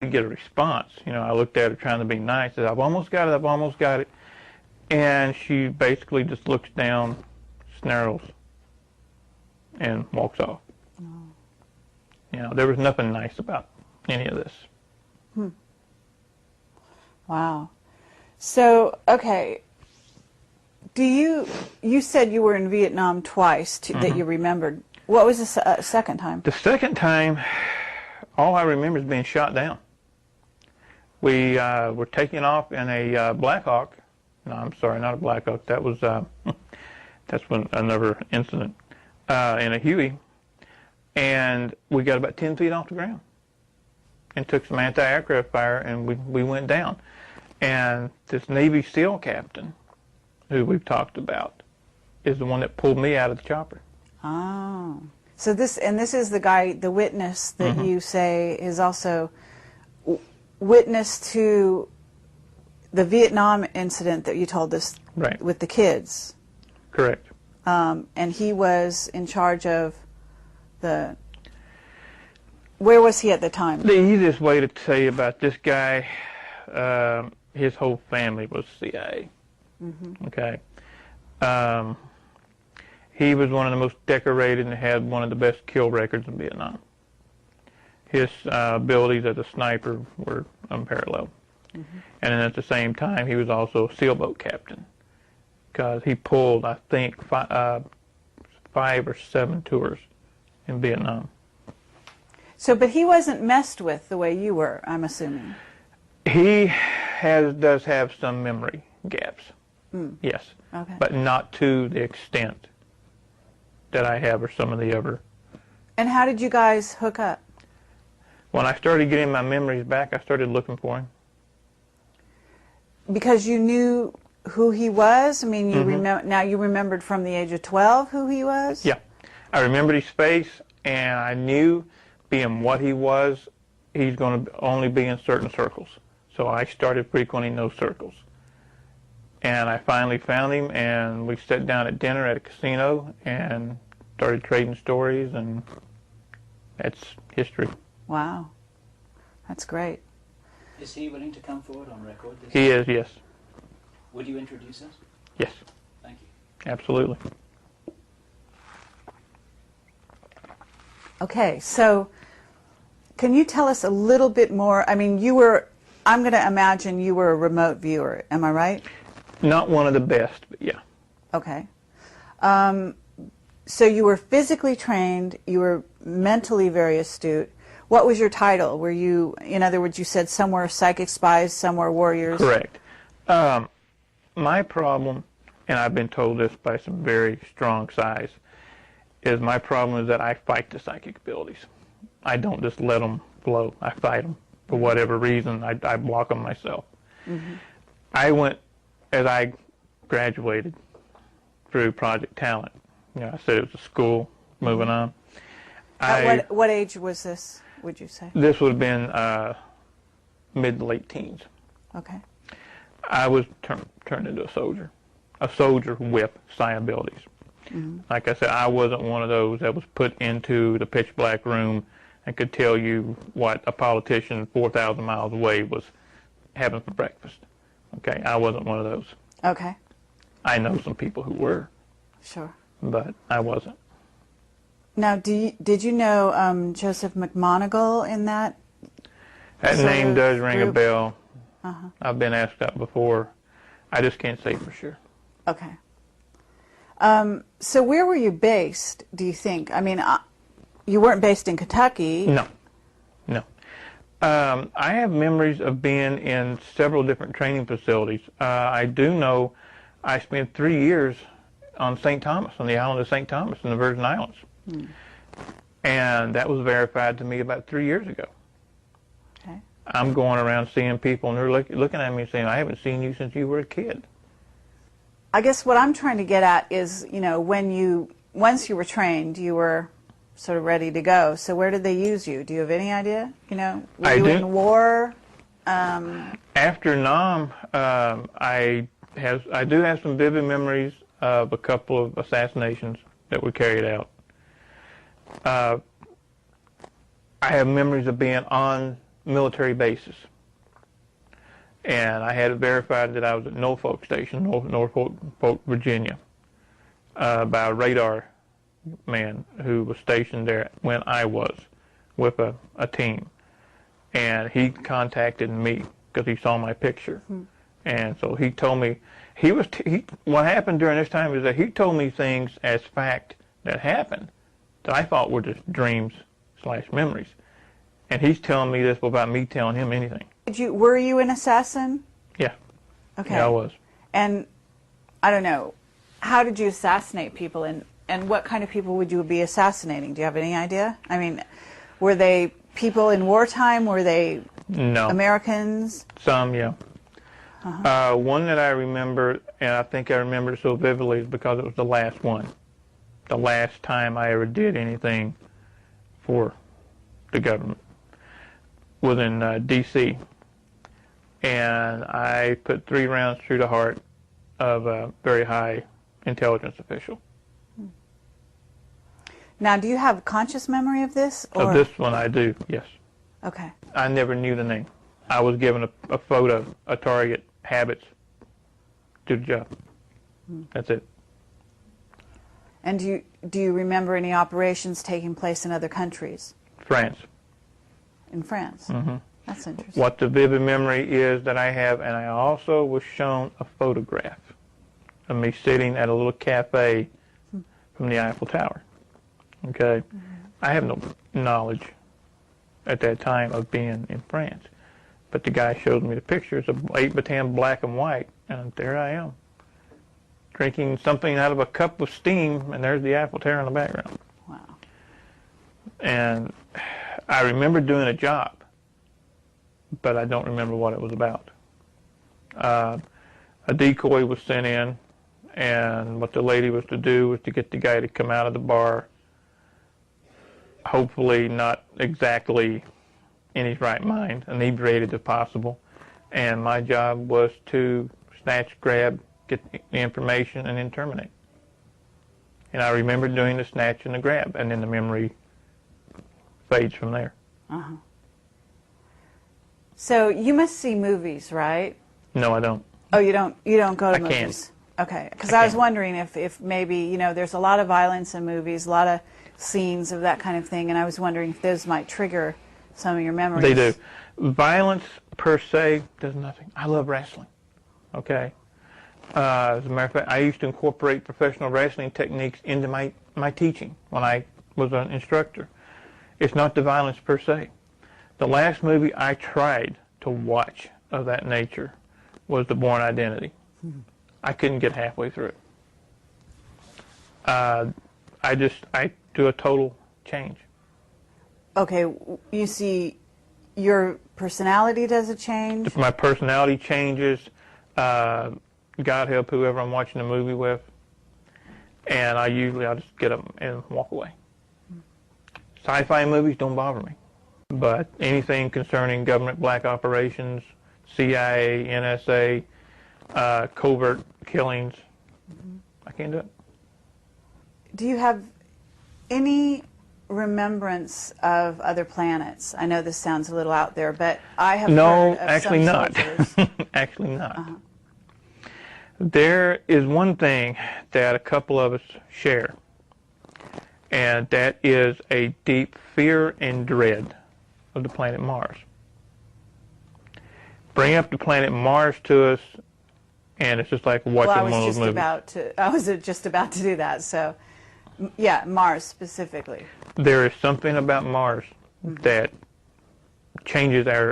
get a response. You know, I looked at her trying to be nice. I said, I've almost got it, I've almost got it. And she basically just looks down, snarls, and walks off. Oh. You know, there was nothing nice about any of this. Wow. So, okay, you said you were in Vietnam twice that you remembered. What was the second time? The second time, all I remember is being shot down. We were taking off in a Black Hawk. No, I'm sorry, not a Black Hawk. That was that's when another incident in a Huey, and we got about 10 feet off the ground, and took some anti-aircraft fire, and we went down. And this Navy SEAL captain, who we've talked about, is the one that pulled me out of the chopper. Oh, so this is the guy, the witness that you say is also witness to the Vietnam incident that you told us with the kids. Correct. And he was in charge of the... Where was he at the time? The easiest way to tell you about this guy, his whole family was CIA. Okay. He was one of the most decorated and had one of the best kill records in Vietnam. His abilities as a sniper were unparalleled. And then at the same time, he was also a sailboat captain, because he pulled, I think, 5 or 7 tours in Vietnam. So, but he wasn't messed with the way you were, I'm assuming. He does have some memory gaps, yes, but not to the extent that I have or some of the other. And how did you guys hook up? When I started getting my memories back, I started looking for him. Because you knew who he was? I mean, you now you remembered from the age of 12 who he was? Yeah. I remembered his face, and I knew, being what he was, he's going to only be in certain circles. So I started frequenting those circles. And I finally found him, and we sat down at dinner at a casino and started trading stories, and that's history. Wow. That's great. Is he willing to come forward on record? He is, yes. Would you introduce us? Yes. Thank you. Absolutely. Okay, so can you tell us a little bit more? I mean, I'm going to imagine you were a remote viewer. Am I right? Not one of the best, but yeah. Okay. So you were physically trained. You were mentally very astute. What was your title? Were you, in other words, you said some were psychic spies, some were warriors? Correct. My problem, and I've been told this by some very strong spies, is my problem is that I fight the psychic abilities. I don't just let them flow. I fight them for whatever reason. I block them myself. I went, as I graduated through Project Talent, you know, I said it was a school, moving on. What age was this, would you say? This would have been mid to late teens. Okay. I was turned into a soldier with psi abilities. Like I said, I wasn't one of those that was put into the pitch black room and could tell you what a politician 4,000 miles away was having for breakfast. Okay, I wasn't one of those. Okay. I know some people who were. Sure. But I wasn't. Now, did you know Joseph McMonigal in that? That name does ring a bell. I've been asked that before. I just can't say for sure. Okay. So where were you based, do you think? I mean, you weren't based in Kentucky. No. No. I have memories of being in several different training facilities. I do know I spent 3 years on St. Thomas, on the island of St. Thomas in the Virgin Islands. And that was verified to me about 3 years ago. Okay. I'm going around seeing people, and they're looking at me saying, I haven't seen you since you were a kid. I guess what I'm trying to get at is, you know, once you were trained, you were sort of ready to go. So where did they use you? Do you have any idea? You know, were you in war? After Nam, I do have some vivid memories of a couple of assassinations that were carried out. I have memories of being on military bases. And I had it verified that I was at Norfolk Station, Norfolk, Virginia, by a radar man who was stationed there when I was with a team. And he contacted me because he saw my picture. And so he told me, what happened during this time is that he told me things as fact that happened that I thought were just dreams/memories. And he's telling me this without me telling him anything. Were you an assassin? Yeah. Okay. Yeah, I was. And I don't know, how did you assassinate people, and what kind of people would you be assassinating? Do you have any idea? I mean, were they people in wartime? Were they Americans? Some, yeah. One that I remember, and I think I remember so vividly, is because it was the last one. The last time I ever did anything for the government was in D.C. And I put 3 rounds through the heart of a very high intelligence official. Now, do you have conscious memory of this? Or? Of this one I do, yes. Okay. I never knew the name. I was given a photo, a target, habits, do the job. That's it. And do you remember any operations taking place in other countries? France. In France? Mm-hmm. That's interesting. What the vivid memory is that I have, and I also was shown a photograph of me sitting at a little cafe from the Eiffel Tower. Okay? I have no knowledge at that time of being in France. But the guy showed me the pictures of 8x10 black and white, and there I am, drinking something out of a cup of steam, and there's the Eiffel Tower in the background. Wow. And I remember doing a job, but I don't remember what it was about. A decoy was sent in, and what the lady was to do was to get the guy to come out of the bar, hopefully not exactly in his right mind, inebriated if possible. And my job was to snatch, grab, get the information, and then terminate. And I remember doing the snatch and the grab, and then the memory fades from there. Uh-huh. So you must see movies, right? No, I don't. Oh, you don't go to I movies? can't. Okay, because I was wondering if maybe, you know, there's a lot of violence in movies, a lot of scenes of that kind of thing, and I was wondering if those might trigger some of your memories. They do. Violence per se does nothing. I love wrestling. Okay? As a matter of fact, I used to incorporate professional wrestling techniques into my teaching when I was an instructor. It's not the violence per se. The last movie I tried to watch of that nature was The Bourne Identity. I couldn't get halfway through it. I do a total change. Okay, you see your personality does a change? My personality changes. God help whoever I'm watching a movie with. And I'll just get up and walk away. Sci-fi movies don't bother me. But anything concerning government black operations, CIA, NSA, covert killings, I can't do it. Do you have any remembrance of other planets? I know this sounds a little out there, but I have heard of actually some not. soldiers. Actually not. There is one thing that a couple of us share, and that is a deep fear and dread of the planet Mars. Bring up the planet Mars to us, and it's just like watching one of those movies. I was just about to do that. So, yeah, Mars specifically. There is something about Mars that changes our